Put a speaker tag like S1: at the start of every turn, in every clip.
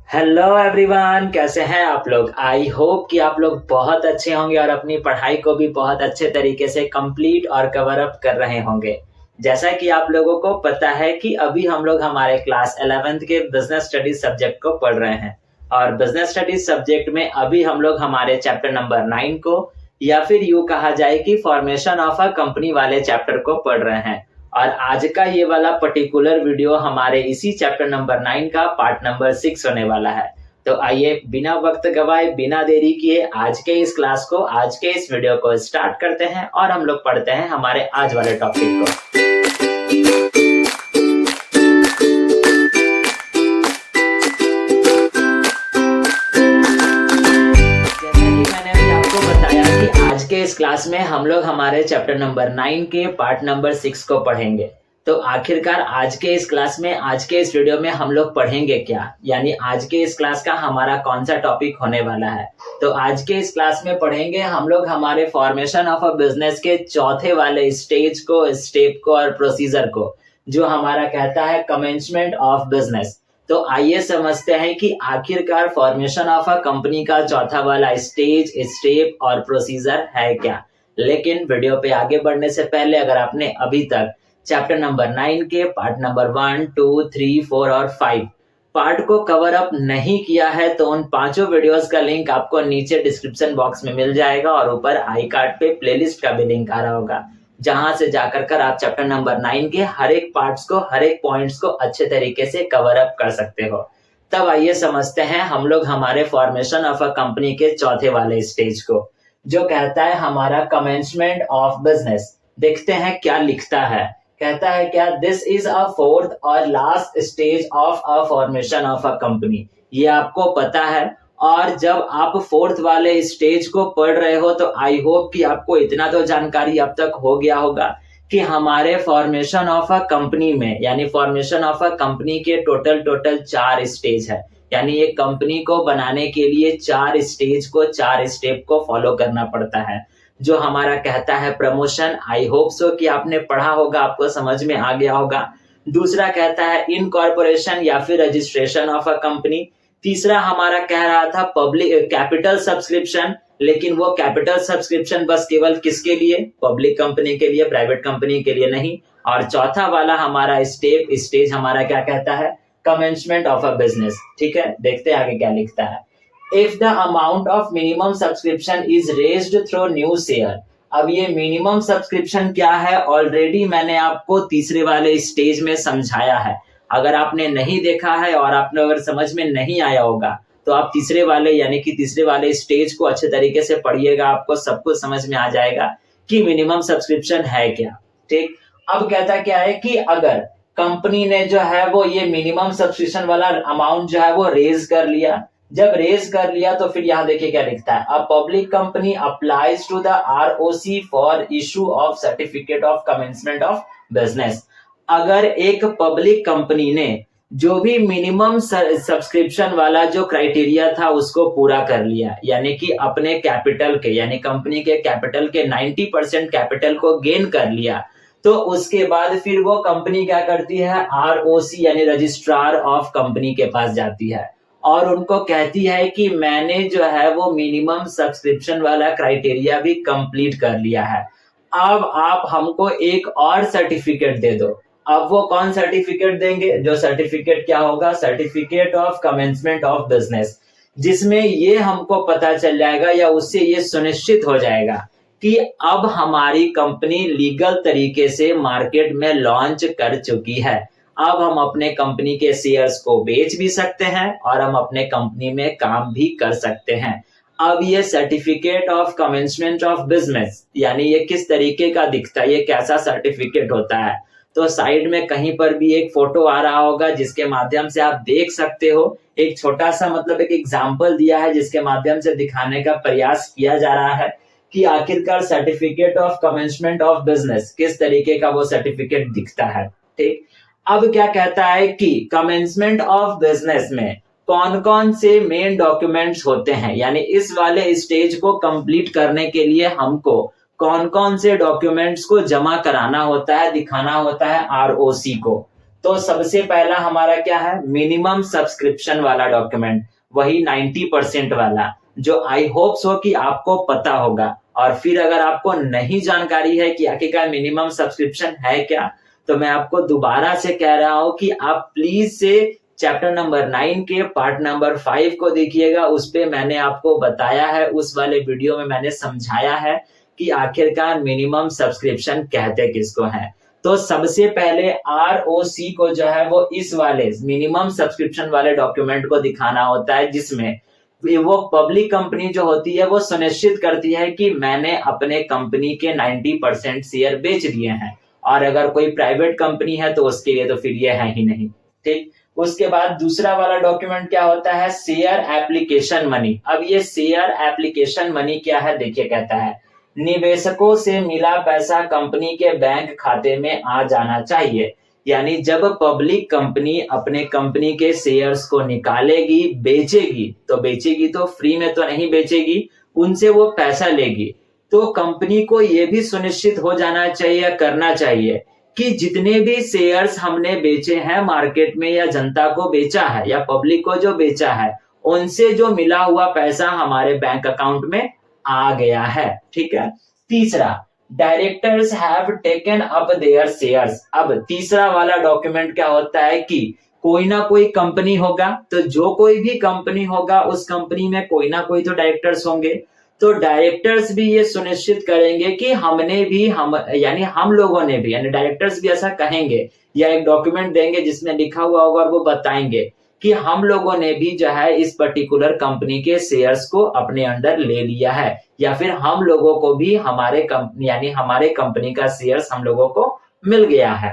S1: Hello everyone, कैसे हैं आप लोग। आई होप कि आप लोग बहुत अच्छे होंगे और अपनी पढ़ाई को भी बहुत अच्छे तरीके से कंप्लीट और कवर अप कर रहे होंगे। जैसा कि आप लोगों को पता है कि अभी हम लोग हमारे क्लास 11th के बिजनेस स्टडीज सब्जेक्ट को पढ़ रहे हैं और बिजनेस स्टडीज सब्जेक्ट में अभी हम लोग हमारे चैप्टर नंबर 9 को या फिर यूं कहा जाए कि फॉर्मेशन ऑफ अ कंपनी वाले चैप्टर को पढ़ रहे हैं। और आज का ये वाला पर्टिकुलर वीडियो हमारे इसी चैप्टर नंबर 9 का पार्ट नंबर 6 होने वाला है। तो आइए बिना वक्त गवाए बिना देरी किए आज के इस क्लास को, आज के इस वीडियो को स्टार्ट करते हैं और हम लोग पढ़ते हैं हमारे आज वाले टॉपिक को। आज के इस क्लास में हम लोग हमारे चैप्टर नंबर 9 के पार्ट नंबर 6 को पढ़ेंगे। तो आखिरकार आज के इस क्लास में, आज के इस वीडियो में हम लोग पढ़ेंगे क्या, यानी आज के इस क्लास का हमारा कौन सा टॉपिक होने वाला है। तो आज के इस क्लास में पढ़ेंगे हम लोग हमारे फॉर्मेशन ऑफ अ बिजनेस के चौथे वाले स्टेज को, स्टेप को और प्रोसीजर को, जो हमारा कहता है कमेंसमेंट ऑफ बिजनेस। तो आइए समझते हैं कि आखिरकार फॉर्मेशन ऑफ अ कंपनी का चौथा वाला स्टेज, स्टेप और प्रोसीजर है क्या। लेकिन वीडियो पे आगे बढ़ने से पहले अगर आपने अभी तक चैप्टर नंबर 9 के पार्ट नंबर 1, 2, 3, 4 और 5 पार्ट को कवर अप नहीं किया है तो उन पांचों वीडियोस का लिंक आपको नीचे डिस्क्रिप्शन बॉक्स में मिल जाएगा और ऊपर आई कार्ड पे प्लेलिस्ट का भी लिंक आ रहा होगा, जहां से जाकर कर आप चैप्टर नंबर 9 के हर एक पार्ट्स को, हर एक पॉइंट्स को अच्छे तरीके से कवर अप कर सकते हो। तब आइए समझते हैं हम लोग हमारे फॉर्मेशन ऑफ अ कंपनी के चौथे वाले स्टेज को, जो कहता है हमारा कमेंसमेंट ऑफ बिजनेस। देखते हैं क्या लिखता है। कहता है क्या, दिस इज अ फोर्थ और last stage of a formation of a company. ये आपको पता है। और जब आप फोर्थ वाले स्टेज को पढ़ रहे हो तो आई होप कि आपको इतना तो जानकारी अब तक हो गया होगा कि हमारे फॉर्मेशन ऑफ अ कंपनी में, यानी फॉर्मेशन ऑफ अ कंपनी के टोटल 4 स्टेज है। यानी एक कंपनी को बनाने के लिए 4 स्टेज को, 4 स्टेप को फॉलो करना पड़ता है, जो हमारा कहता है प्रमोशन। आई होप सो कि आपने पढ़ा होगा, आपको समझ में आ गया होगा। दूसरा कहता है इनकॉर्पोरेशन या फिर रजिस्ट्रेशन ऑफ अ कंपनी। तीसरा हमारा कह रहा था पब्लिक कैपिटल सब्सक्रिप्शन, लेकिन वो कैपिटल सब्सक्रिप्शन बस केवल किसके लिए, पब्लिक कंपनी के लिए, प्राइवेट कंपनी के लिए नहीं। और चौथा वाला हमारा स्टेज हमारा क्या कहता है, कमेंसमेंट ऑफ अ बिजनेस। ठीक है, देखते हैं आगे क्या लिखता है। If the amount of minimum subscription is raised through new share. अब ये मिनिमम सब्सक्रिप्शन क्या है ऑलरेडी मैंने आपको तीसरे वाले स्टेज में समझाया है। अगर आपने नहीं देखा है और आपने अगर समझ में नहीं आया होगा तो आप तीसरे वाले, यानी कि तीसरे वाले स्टेज को अच्छे तरीके से पढ़िएगा, आपको सब कुछ समझ में आ जाएगा कि मिनिमम सब्सक्रिप्शन है क्या। ठीक, अब कहता क्या है कि अगर कंपनी ने जो है वो ये मिनिमम सब्सक्रिप्शन वाला अमाउंट जो है वो रेज कर लिया, जब रेज कर लिया तो फिर यहाँ देखिए क्या लिखता है, a public company applies to the ROC for issue of certificate of commencement of business. अगर एक पब्लिक कंपनी ने जो भी मिनिमम सब्सक्रिप्शन वाला जो क्राइटेरिया था उसको पूरा कर लिया, यानी कि अपने कैपिटल के, यानी कंपनी के कैपिटल के 90% कैपिटल को गेन कर लिया, तो उसके बाद फिर वो कंपनी क्या करती है, आरओसी यानी रजिस्ट्रार ऑफ कंपनी के पास जाती है और उनको कहती है कि मैंने जो है वो मिनिमम सब्सक्रिप्शन वाला क्राइटेरिया भी कंप्लीट कर लिया है, अब आप हमको एक और सर्टिफिकेट दे दो। अब वो कौन सर्टिफिकेट देंगे, जो सर्टिफिकेट क्या होगा, certificate of commencement of business, जिसमें ये हमको पता चल जाएगा या उससे ये सुनिश्चित हो जाएगा कि अब हमारी कंपनी लीगल तरीके से मार्केट में लॉन्च कर चुकी है। अब हम अपने कंपनी के शेयर्स को बेच भी सकते हैं और हम अपने कंपनी में काम भी कर सकते हैं। अब ये certificate of commencement of business, यानी ये किस तरीके का दिखता है, ये कैसा सर्टिफिकेट होता है। तो साइड में कहीं पर भी एक फोटो आ रहा होगा जिसके माध्यम से आप देख सकते हो, एक छोटा सा मतलब एक एग्जाम्पल दिया है जिसके माध्यम से दिखाने का प्रयास किया जा रहा है कि आखिरकार certificate of commencement of business किस तरीके का वो सर्टिफिकेट दिखता है। ठीक, अब क्या कहता है कि कमेंसमेंट ऑफ बिजनेस में कौन कौन से मेन डॉक्यूमेंट्स होते हैं, यानी इस वाले स्टेज को कंप्लीट करने के लिए हमको कौन कौन से डॉक्यूमेंट्स को जमा कराना होता है, दिखाना होता है आरओसी को। तो सबसे पहला हमारा क्या है, मिनिमम सब्सक्रिप्शन वाला डॉक्यूमेंट, वही 90% वाला, जो आई होप सो कि आपको पता होगा। और फिर अगर आपको नहीं जानकारी है कि आखिरकार मिनिमम सब्सक्रिप्शन है क्या, तो मैं आपको दोबारा से कह रहा हूं कि आप प्लीज से चैप्टर नंबर 9 के पार्ट नंबर 5 को देखिएगा। उस पे मैंने आपको बताया है, उस वाले वीडियो में मैंने समझाया है कि आखिरकार मिनिमम सब्सक्रिप्शन कहते किसको है। तो सबसे पहले ROC को जो है वो इस वाले मिनिमम सब्सक्रिप्शन वाले डॉक्यूमेंट को दिखाना होता है, जिसमें वो पब्लिक कंपनी जो होती है वो सुनिश्चित करती है कि मैंने अपने कंपनी के 90% शेयर बेच दिए हैं। और अगर कोई प्राइवेट कंपनी है तो उसके लिए तो फिर ये है ही नहीं, ठीक। उसके बाद दूसरा वाला डॉक्यूमेंट क्या होता है, शेयर एप्लीकेशन मनी। अब ये शेयर एप्लीकेशन मनी क्या है, देखिए कहता है निवेशकों से मिला पैसा कंपनी के बैंक खाते में आ जाना चाहिए। यानी जब पब्लिक कंपनी अपने कंपनी के शेयर्स को निकालेगी, बेचेगी तो फ्री में तो नहीं बेचेगी, उनसे वो पैसा लेगी। तो कंपनी को ये भी सुनिश्चित हो जाना चाहिए, करना चाहिए कि जितने भी शेयर्स हमने बेचे हैं मार्केट में, या जनता को बेचा है या पब्लिक को जो बेचा है, उनसे जो मिला हुआ पैसा हमारे बैंक अकाउंट में आ गया है, ठीक है। तीसरा, directors have taken up there shares. अब तीसरा वाला डॉक्यूमेंट क्या होता है कि कोई ना कोई कंपनी होगा, तो जो कोई भी कंपनी होगा उस कंपनी में कोई ना कोई तो डायरेक्टर्स होंगे। तो डायरेक्टर्स भी ये सुनिश्चित करेंगे कि हम लोगों ने भी, यानी डायरेक्टर्स भी ऐसा कहेंगे या एक डॉक्यूमेंट देंगे जिसमें लिखा हुआ होगा और वो बताएंगे कि हम लोगों ने भी जो है इस पर्टिकुलर कंपनी के शेयर्स को अपने अंडर ले लिया है, या फिर हम लोगों को भी हमारे कंपनी का शेयर्स हम लोगों को मिल गया है,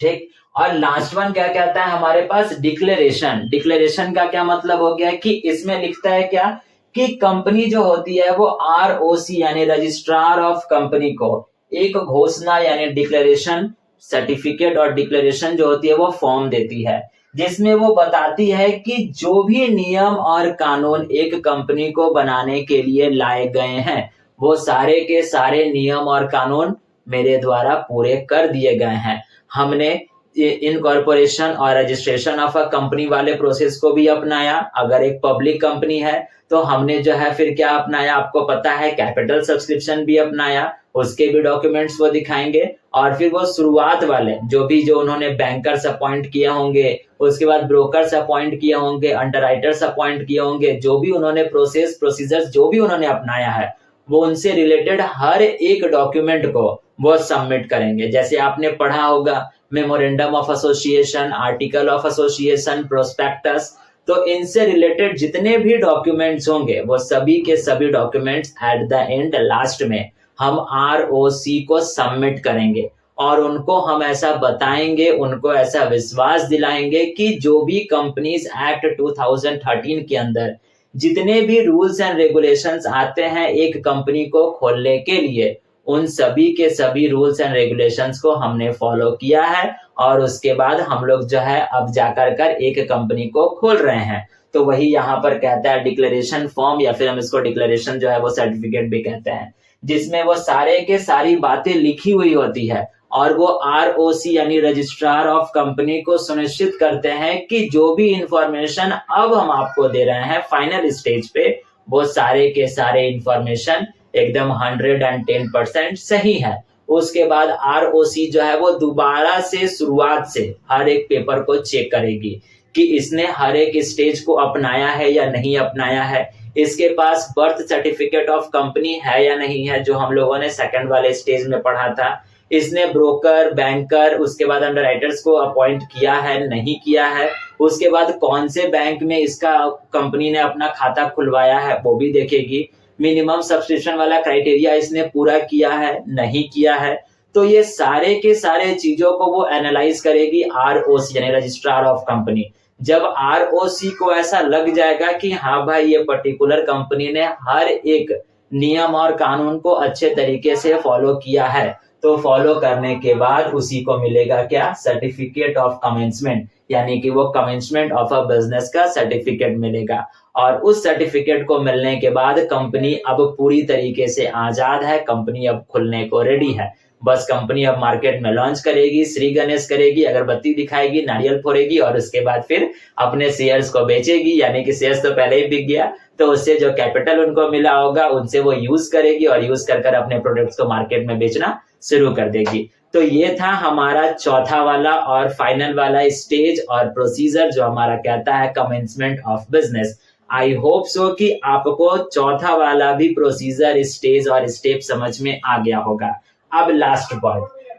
S1: ठीक। और लास्ट वन क्या कहता है हमारे पास, डिक्लेरेशन का क्या मतलब हो गया कि इसमें लिखता है क्या कि कंपनी जो होती है वो ROC यानी रजिस्ट्रार ऑफ कंपनी को एक घोषणा यानी डिक्लेरेशन सर्टिफिकेट और डिक्लेरेशन जो होती है वो फॉर्म देती है, जिसमें वो बताती है कि जो भी नियम और कानून एक कंपनी को बनाने के लिए लाए गए हैं, वो सारे के सारे नियम और कानून मेरे द्वारा पूरे कर दिए गए हैं। हमने इनकॉर्पोरेशन और रजिस्ट्रेशन ऑफ अ कंपनी वाले प्रोसेस को भी अपनाया। अगर एक पब्लिक कंपनी है तो हमने जो है फिर क्या अपनाया, आपको पता है, कैपिटल सब्सक्रिप्शन भी अपनाया, उसके भी डॉक्यूमेंट्स वो दिखाएंगे। और फिर वो शुरुआत वाले जो उन्होंने बैंकर्स अपॉइंट किए होंगे, उसके बाद ब्रोकर्स अपॉइंट किए होंगे, अंडरराइटर्स अपॉइंट किए होंगे, जो भी उन्होंने प्रोसीजर्स जो भी उन्होंने अपनाया है, वो उनसे रिलेटेड हर एक डॉक्यूमेंट को वो सबमिट करेंगे। जैसे आपने पढ़ा होगा memorandum of association, article of association, prospectus, तो इनसे रिलेटेड जितने भी डॉक्यूमेंट्स होंगे वो सभी के सभी documents at the end last में हम ROC को सबमिट करेंगे। और उनको हम ऐसा बताएंगे, उनको ऐसा विश्वास दिलाएंगे कि जो भी कंपनीज एक्ट 2013 के अंदर जितने भी रूल्स एंड रेगुलेशंस आते हैं एक कंपनी को खोलने के लिए, उन सभी के सभी रूल्स एंड रेगुलेशंस को हमने फॉलो किया है। और उसके बाद हम लोग जो है अब जाकर एक कंपनी को खोल रहे हैं। तो वही यहाँ पर कहता है डिक्लेरेशन फॉर्म, या फिर हम इसको डिक्लेरेशन जो है वो सर्टिफिकेट भी कहते हैं, जिसमें वो सारे के सारी बातें लिखी हुई होती है। और वो ROC यानी रजिस्ट्रार ऑफ कंपनी को सुनिश्चित करते हैं कि जो भी इंफॉर्मेशन अब हम आपको दे रहे हैं फाइनल स्टेज पे, वो सारे के सारे इंफॉर्मेशन एकदम 110% सही है। उसके बाद ROC जो है वो दोबारा से शुरुआत से हर एक पेपर को चेक करेगी कि इसने हर एक स्टेज को अपनाया है या नहीं अपनाया है, इसके पास बर्थ सर्टिफिकेट ऑफ कंपनी है या नहीं है, जो हम लोगों ने सेकंड वाले स्टेज में पढ़ा था, इसने ब्रोकर, बैंकर, उसके बाद अंडरराइटर्स को अपॉइंट किया है नहीं किया है, उसके बाद कौन से बैंक में इसका कंपनी ने अपना खाता खुलवाया है वो भी देखेगी, मिनिमम सब्सक्रिप्शन वाला क्राइटेरिया इसने पूरा किया है नहीं किया है। तो ये सारे के सारे चीजों को वो एनालाइज करेगी ROC यानी रजिस्ट्रार ऑफ कंपनी। जब ROC को ऐसा लग जाएगा कि हाँ भाई ये पर्टिकुलर कंपनी ने हर एक नियम और कानून को अच्छे तरीके से फॉलो किया है, तो फॉलो करने के बाद उसी को मिलेगा क्या, सर्टिफिकेट ऑफ कमेंसमेंट, यानी कि वो कमेंसमेंट ऑफ अ बिजनेस का सर्टिफिकेट मिलेगा। और उस सर्टिफिकेट को मिलने के बाद कंपनी अब पूरी तरीके से आजाद है, कंपनी अब खुलने को रेडी है। बस कंपनी अब मार्केट में लॉन्च करेगी, श्री गणेश करेगी, अगरबत्ती दिखाएगी, नारियल फोड़ेगी और उसके बाद फिर अपने शेयर्स को बेचेगी, यानी कि शेयर्स तो पहले ही बिक गया, तो उससे जो कैपिटल उनको मिला होगा उनसे वो यूज करेगी और यूज कर अपने प्रोडक्ट्स को मार्केट में बेचना शुरू कर देगी। तो ये था हमारा चौथा वाला और फाइनल वाला स्टेज और प्रोसीजर जो हमारा कहता है commencement of business. I hope so कि आपको चौथा वाला भी प्रोसीजर, स्टेज और स्टेप समझ में आ गया होगा। अब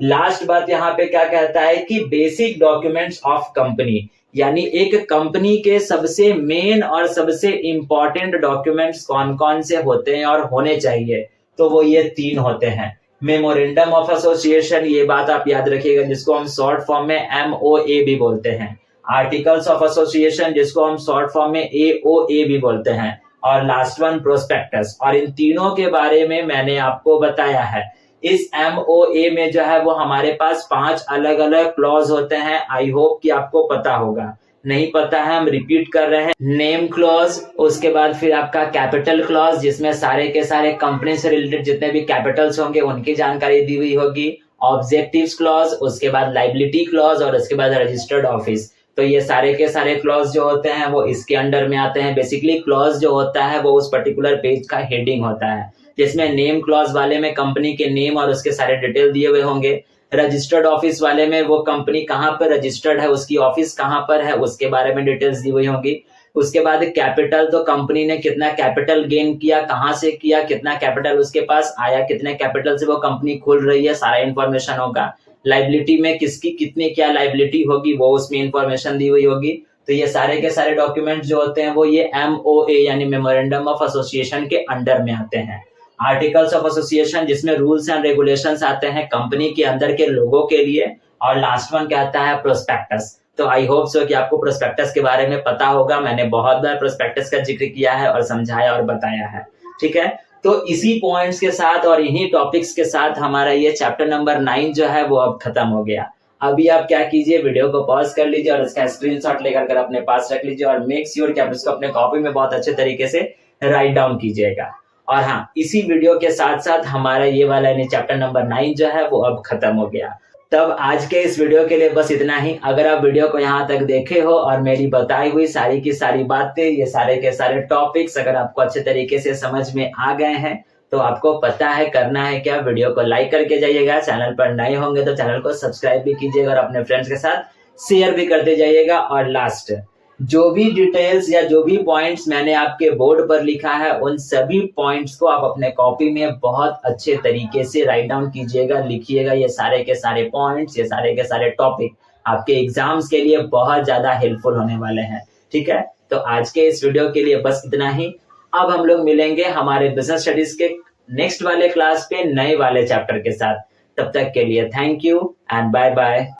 S1: लास्ट बात यहाँ पे क्या कहता है कि बेसिक डॉक्यूमेंट्स ऑफ कंपनी, यानी एक कंपनी के सबसे मेन और सबसे इंपॉर्टेंट डॉक्यूमेंट्स कौन कौन से होते हैं और होने चाहिए, तो वो ये 3 होते हैं। मेमोरेंडम ऑफ एसोसिएशन, ये बात आप याद रखिएगा, जिसको हम शॉर्ट फॉर्म में MOA भी बोलते हैं। आर्टिकल्स ऑफ एसोसिएशन, जिसको हम शॉर्ट फॉर्म में AOA भी बोलते हैं। और लास्ट वन प्रोस्पेक्टस। और इन तीनों के बारे में मैंने आपको बताया है। इस MOA में जो है वो हमारे पास 5 अलग अलग क्लॉज होते हैं। आई होप कि आपको पता होगा, नहीं पता है हम रिपीट कर रहे हैं। नेम क्लॉज, उसके बाद फिर आपका कैपिटल क्लॉज, जिसमें सारे के सारे कंपनी से रिलेटेड जितने भी कैपिटल्स होंगे उनकी जानकारी दी हुई होगी। ऑब्जेक्टिव्स क्लॉज, उसके बाद लाइबिलिटी क्लॉज और उसके बाद रजिस्टर्ड ऑफिस। तो ये सारे के सारे क्लॉज जो होते हैं वो इसके अंडर में आते हैं। बेसिकली क्लॉज जो होता है वो उस पर्टिकुलर पेज का हेडिंग होता है, जिसमें नेम क्लॉज वाले में कंपनी के नेम और उसके सारे डिटेल दिए हुए होंगे। रजिस्टर्ड ऑफिस वाले में वो कंपनी कहाँ पर रजिस्टर्ड है, उसकी ऑफिस कहाँ पर है, उसके बारे में डिटेल्स दी हुई होंगी। उसके बाद कैपिटल, तो कंपनी ने कितना कैपिटल गेन किया, कहाँ से किया, कितना कैपिटल उसके पास आया, कितने कैपिटल से वो कंपनी खुल रही है, सारा इंफॉर्मेशन होगा। लाइबिलिटी में किसकी कितनी क्या लाइबिलिटी होगी वो उसमें इंफॉर्मेशन दी हुई होगी। तो ये सारे के सारे डॉक्यूमेंट जो होते हैं वो ये MOA यानी मेमोरेंडम ऑफ एसोसिएशन के अंडर में आते हैं। आर्टिकल्स ऑफ एसोसिएशन, जिसमें रूल्स एंड रेगुलेशंस आते हैं कंपनी के अंदर के लोगों के लिए। और लास्ट वन कहता है प्रोस्पेक्टस। तो आई होप सो कि आपको प्रोस्पेक्टस के बारे में पता होगा। मैंने बहुत बार प्रोस्पेक्टस का जिक्र किया है और समझाया और बताया है, ठीक है। तो इसी पॉइंट्स के साथ और इन्हीं टॉपिक्स के साथ हमारा ये चैप्टर नंबर 9 जो है वो अब खत्म हो गया। अभी आप क्या कीजिए, वीडियो को पॉज कर लीजिए और इसका स्क्रीनशॉट लेकर अपने पास रख लीजिए और मेक श्योर कि आप इसको अपने कॉपी में बहुत अच्छे तरीके से राइट डाउन कीजिएगा। और हाँ, इसी वीडियो के साथ साथ हमारा ये वाला यानी चैप्टर नंबर 9 जो है वो अब खत्म हो गया। तब आज के इस वीडियो के लिए बस इतना ही। अगर आप वीडियो को यहाँ तक देखे हो और मेरी बताई हुई सारी की सारी बातें, ये सारे के सारे टॉपिक्स अगर आपको अच्छे तरीके से समझ में आ गए हैं, तो आपको पता है करना है क्या, वीडियो को लाइक करके जाइएगा। चैनल पर नए होंगे तो चैनल को सब्सक्राइब भी कीजिएगा और अपने फ्रेंड्स के साथ शेयर भी करते जाइएगा। और लास्ट, जो भी डिटेल्स या जो भी पॉइंट्स मैंने आपके बोर्ड पर लिखा है उन सभी पॉइंट्स को आप अपने कॉपी में बहुत अच्छे तरीके से राइट डाउन कीजिएगा, लिखिएगा। ये सारे के सारे पॉइंट्स, ये सारे के सारे टॉपिक आपके एग्जाम्स के लिए बहुत ज्यादा हेल्पफुल होने वाले हैं, ठीक है। तो आज के इस वीडियो के लिए बस इतना ही। अब हम लोग मिलेंगे हमारे बिजनेस स्टडीज के नेक्स्ट वाले क्लास पे नए वाले चैप्टर के साथ। तब तक के लिए thank you and bye bye.